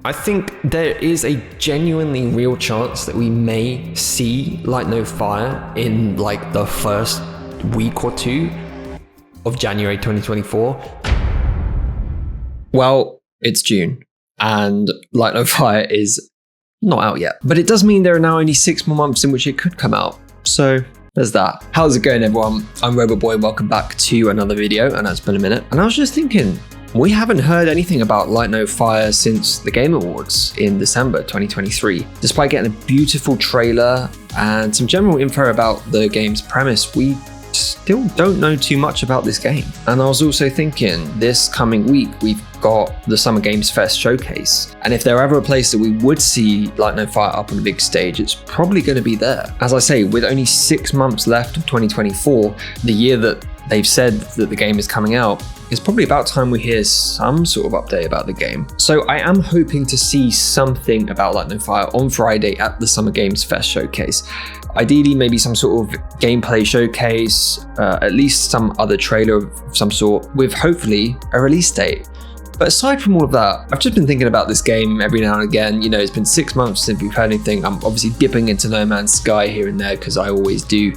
I think there is a genuinely real chance that we may see Light No Fire in like the first week or two of January 2024. Well, it's June and Light No Fire is not out yet, but it does mean there are now only 6 more months in which it could come out. So there's that. How's it going, everyone? I'm ROBOTBOY. Welcome back to another video, and it's been a minute. And I was just thinking, we haven't heard anything about Light No Fire since the Game Awards in December 2023. Despite getting a beautiful trailer and some general info about the game's premise, we still don't know too much about this game. And I was also thinking, this coming week, we've got the Summer Games Fest showcase. And if there ever a place that we would see Light No Fire up on the big stage, it's probably going to be there. As I say, with only 6 months left of 2024, the year that they've said that the game is coming out, it's probably about time we hear some sort of update about the game. So I am hoping to see something about Light No Fire on Friday at the Summer Games Fest showcase. Ideally, maybe some sort of gameplay showcase, at least some other trailer of some sort, with hopefully a release date. But aside from all of that, I've just been thinking about this game every now and again. You know, it's been 6 months since we've heard anything. I'm obviously dipping into No Man's Sky here and there because I always do.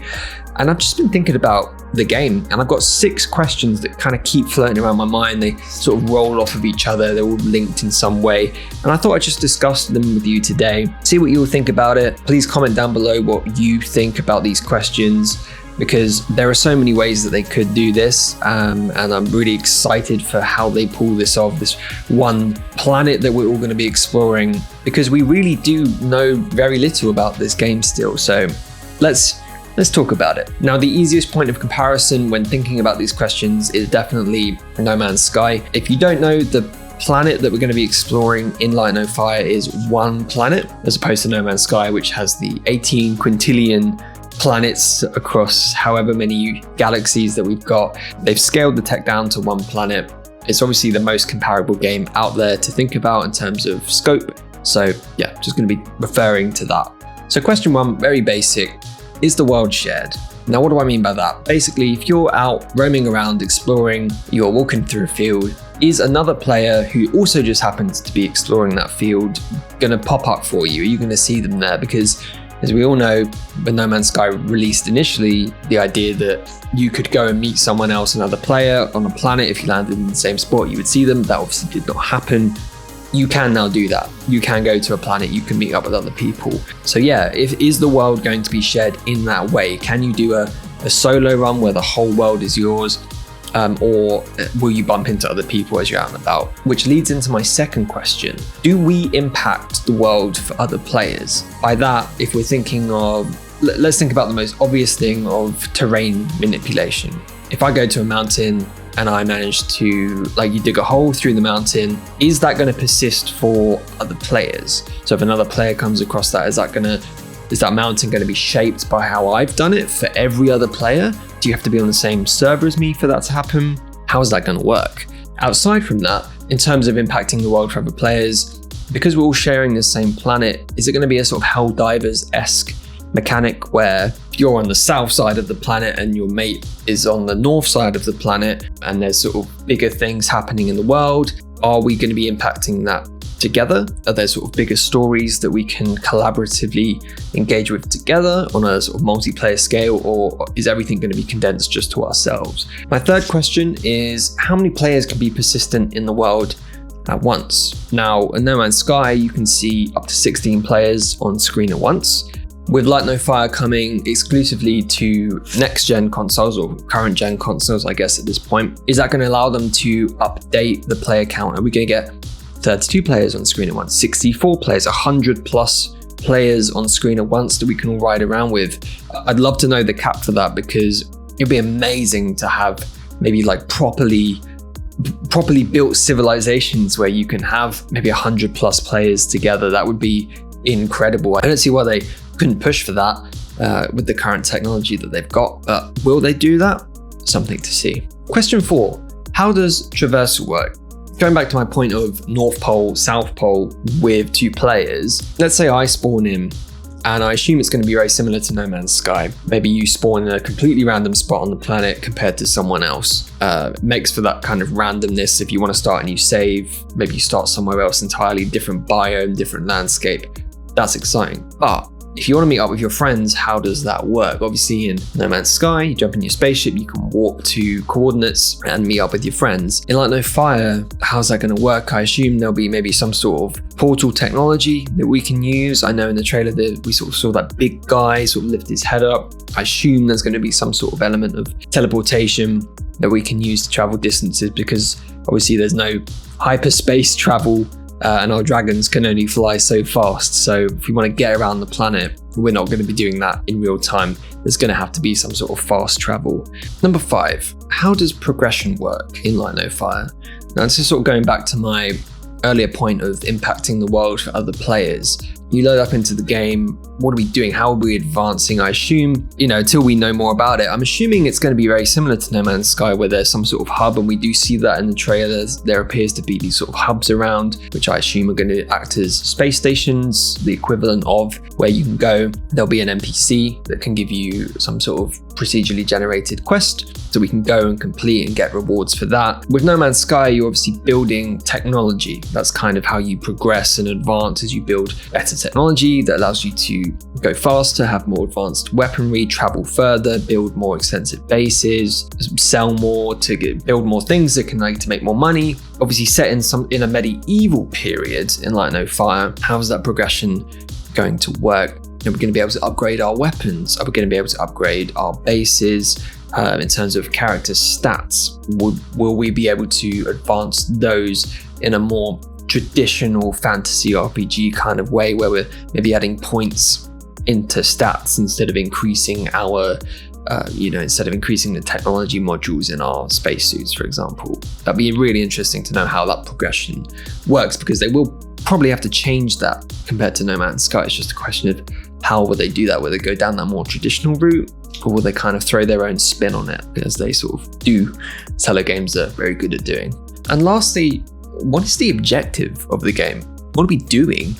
And I've just been thinking about the game, and I've got 6 questions that kind of keep floating around my mind. They sort of roll off of each other. They're all linked in some way. And I thought I'd just discuss them with you today. See what you all think about it. Please comment down below what you think about these questions, because there are so many ways that they could do this. And I'm really excited for how they pull this off, this one planet that we're all going to be exploring, because we really do know very little about this game still. So let's talk about it. Now, the easiest point of comparison when thinking about these questions is definitely No Man's Sky. If you don't know, the planet that we're going to be exploring in Light No Fire is one planet, as opposed to No Man's Sky, which has the 18 quintillion planets across however many galaxies that we've got. They've scaled the tech down to one planet. It's obviously the most comparable game out there to think about in terms of scope. So yeah, just going to be referring to that. So question 1, very basic. Is the world shared? Now, what do I mean by that? Basically, if you're out roaming around, exploring, you're walking through a field, is another player who also just happens to be exploring that field going to pop up for you? Are you going to see them there? Because as we all know, when No Man's Sky released initially, the idea that you could go and meet someone else, another player on a planet, if you landed in the same spot, you would see them. That obviously did not happen. You can now do that. You can go to a planet, you can meet up with other people. So yeah, is the world going to be shared in that way? Can you do a solo run where the whole world is yours? Or will you bump into other people as you're out and about? Which leads into my second question. Do we impact the world for other players? By that, if we're thinking of, let's think about the most obvious thing of terrain manipulation. If I go to a mountain and I manage to, like, you dig a hole through the mountain, is that going to persist for other players? So if another player comes across that, is that mountain going to be shaped by how I've done it for every other player? Do you have to be on the same server as me for that to happen? How is that going to work? Outside from that, in terms of impacting the world for other players, because we're all sharing the same planet, is it going to be a sort of Helldivers-esque mechanic where you're on the south side of the planet and your mate is on the north side of the planet, and there's sort of bigger things happening in the world? Are we going to be impacting that together? Are there sort of bigger stories that we can collaboratively engage with together on a sort of multiplayer scale, or is everything going to be condensed just to ourselves? My third question is, how many players can be persistent in the world at once? Now, in No Man's Sky, you can see up to 16 players on screen at once. With Light No Fire coming exclusively to next-gen consoles, or current-gen consoles, I guess at this point, is that going to allow them to update the player count? Are we going to get 32 players on screen at once, 64 players, 100 plus players on screen at once that we can all ride around with? I'd love to know the cap for that, because it'd be amazing to have maybe like properly built civilizations where you can have maybe 100 plus players together. That would be incredible. I don't see why they couldn't push for that with the current technology that they've got, but will they do that? Something to see. Question 4, how does traversal work? Going back to my point of North Pole, South Pole with 2 players, let's say I spawn in And I assume it's going to be very similar to No Man's Sky. Maybe you spawn in a completely random spot on the planet compared to someone else. It makes for that kind of randomness. If you want to start a new save, maybe you start somewhere else entirely, different biome, different landscape. That's exciting. But if you want to meet up with your friends, how does that work? Obviously in No Man's Sky, you jump in your spaceship, you can warp to coordinates and meet up with your friends. In Light No Fire, how's that going to work? I assume there'll be maybe some sort of portal technology that we can use. I know in the trailer that we sort of saw that big guy sort of lift his head up. I assume there's going to be some sort of element of teleportation that we can use to travel distances, because obviously there's no hyperspace travel. And our dragons can only fly so fast. So if we want to get around the planet, we're not going to be doing that in real time. There's going to have to be some sort of fast travel. Number 5, how does progression work in Light No Fire? Now, this is sort of going back to my earlier point of impacting the world for other players. You load up into the game, what are we doing? How are we advancing? I assume, until we know more about it, I'm assuming it's going to be very similar to No Man's Sky, where there's some sort of hub, and we do see that in the trailers. There appears to be these sort of hubs around, which I assume are going to act as space stations, the equivalent of where you can go. There'll be an NPC that can give you some sort of procedurally generated quest, so we can go and complete and get rewards for that. With No Man's Sky, you're obviously building technology. That's kind of how you progress and advance, as you build better technology that allows you to go faster, have more advanced weaponry, travel further, build more extensive bases, sell more to build more things that can to make more money. Obviously set in a medieval period in Light No Fire, how's that progression going to work? Are we going to be able to upgrade our weapons? Are we going to be able to upgrade our bases? In terms of character stats, will we be able to advance those in a more traditional fantasy RPG kind of way, where we're maybe adding points into stats instead of increasing our instead of increasing the technology modules in our spacesuits, for example? That'd be really interesting to know how that progression works, because they will probably have to change that compared to No Man's Sky. It's just a question of how will they do that? Will they go down that more traditional route, or will they kind of throw their own spin on it, as they sort of do Cello games are very good at doing? And lastly, what is the objective of the game? What are we doing?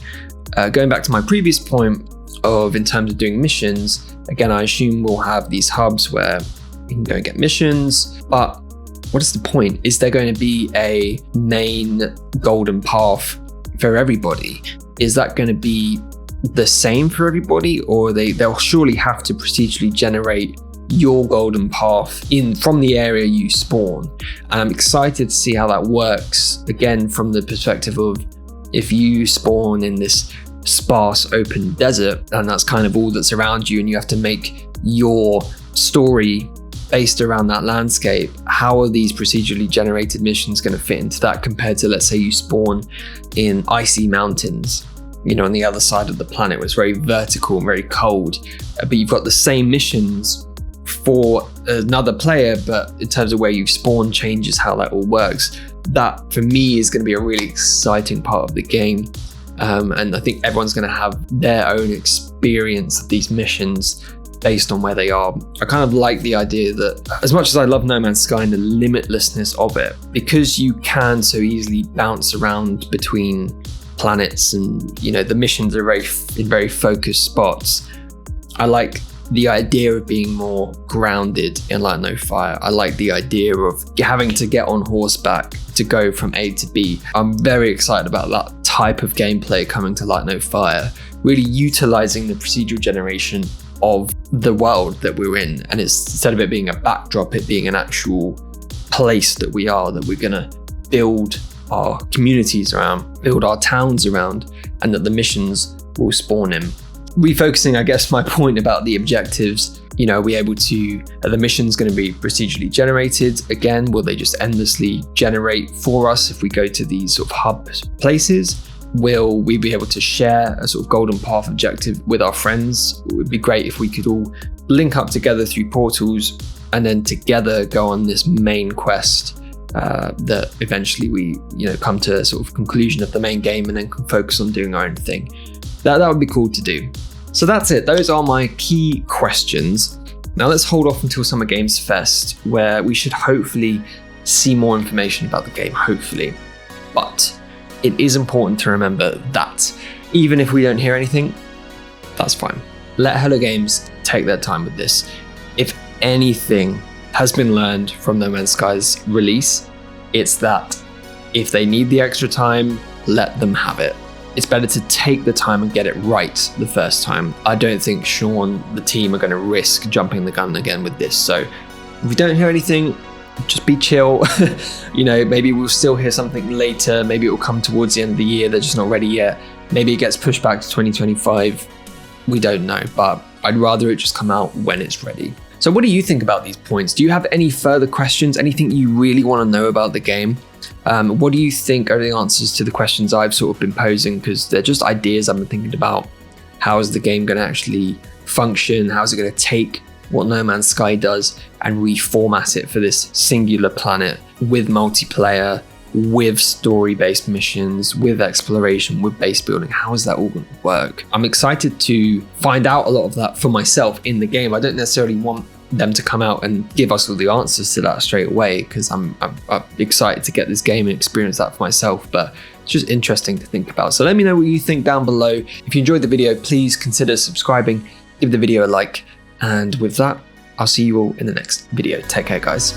Going back to my previous point of in terms of doing missions, again, I assume we'll have these hubs where we can go and get missions, but what is the point? Is there going to be a main golden path for everybody? Is that going to be the same for everybody, or they'll surely have to procedurally generate your golden path from the area you spawn? And I'm excited to see how that works, again from the perspective of, if you spawn in this sparse open desert and that's kind of all that's around you, and you have to make your story based around that landscape, how are these procedurally generated missions going to fit into that, compared to, let's say, you spawn in icy mountains, on the other side of the planet, where it's very vertical and very cold, but you've got the same missions for another player, but in terms of where you've spawned changes how that all works. That for me is going to be a really exciting part of the game, and I think everyone's going to have their own experience of these missions based on where they are. I kind of like the idea that, as much as I love No Man's Sky and the limitlessness of it, because you can so easily bounce around between planets, and the missions are in very focused spots, I like the idea of being more grounded in Light No Fire. I like the idea of having to get on horseback to go from A to B. I'm very excited about that type of gameplay coming to Light No Fire, really utilizing the procedural generation of the world that we're in, and instead of it being a backdrop, it being an actual place that we're gonna build our communities around, build our towns around, and that the missions will spawn in. Refocusing, I guess, my point about the objectives, are we able to, are the missions going to be procedurally generated? Again, will they just endlessly generate for us if we go to these sort of hub places? Will we be able to share a sort of golden path objective with our friends? It would be great if we could all link up together through portals and then together go on this main quest that eventually we come to a sort of conclusion of the main game, and then can focus on doing our own thing. That would be cool to do. So that's it. Those are my key questions. Now let's hold off until Summer Games Fest, where we should hopefully see more information about the game, hopefully. But it is important to remember that even if we don't hear anything, That's fine. Let Hello Games take their time with this. If anything has been learned from No Man's Sky's release, it's that if they need the extra time, let them have it. It's better to take the time and get it right the first time. I don't think Sean, the team, are going to risk jumping the gun again with this. So if you don't hear anything, just be chill. You know, maybe we'll still hear something later. Maybe it will come towards the end of the year. They're just not ready yet. Maybe it gets pushed back to 2025. We don't know, but I'd rather it just come out when it's ready. So what do you think about these points? Do you have any further questions? Anything you really want to know about the game? What do you think are the answers to the questions I've sort of been posing? Because they're just ideas I've been thinking about. How is the game going to actually function? How is it going to take what No Man's Sky does and reformat it for this singular planet with multiplayer, with story-based missions, with exploration, with base building? How is that all going to work? I'm excited to find out a lot of that for myself in the game. I don't necessarily want them to come out and give us all the answers to that straight away, because I'm excited to get this game and experience that for myself, but it's just interesting to think about. So let me know what you think down below. If you enjoyed the video, please consider subscribing, give the video a like, and with that, I'll see you all in the next video. Take care, guys.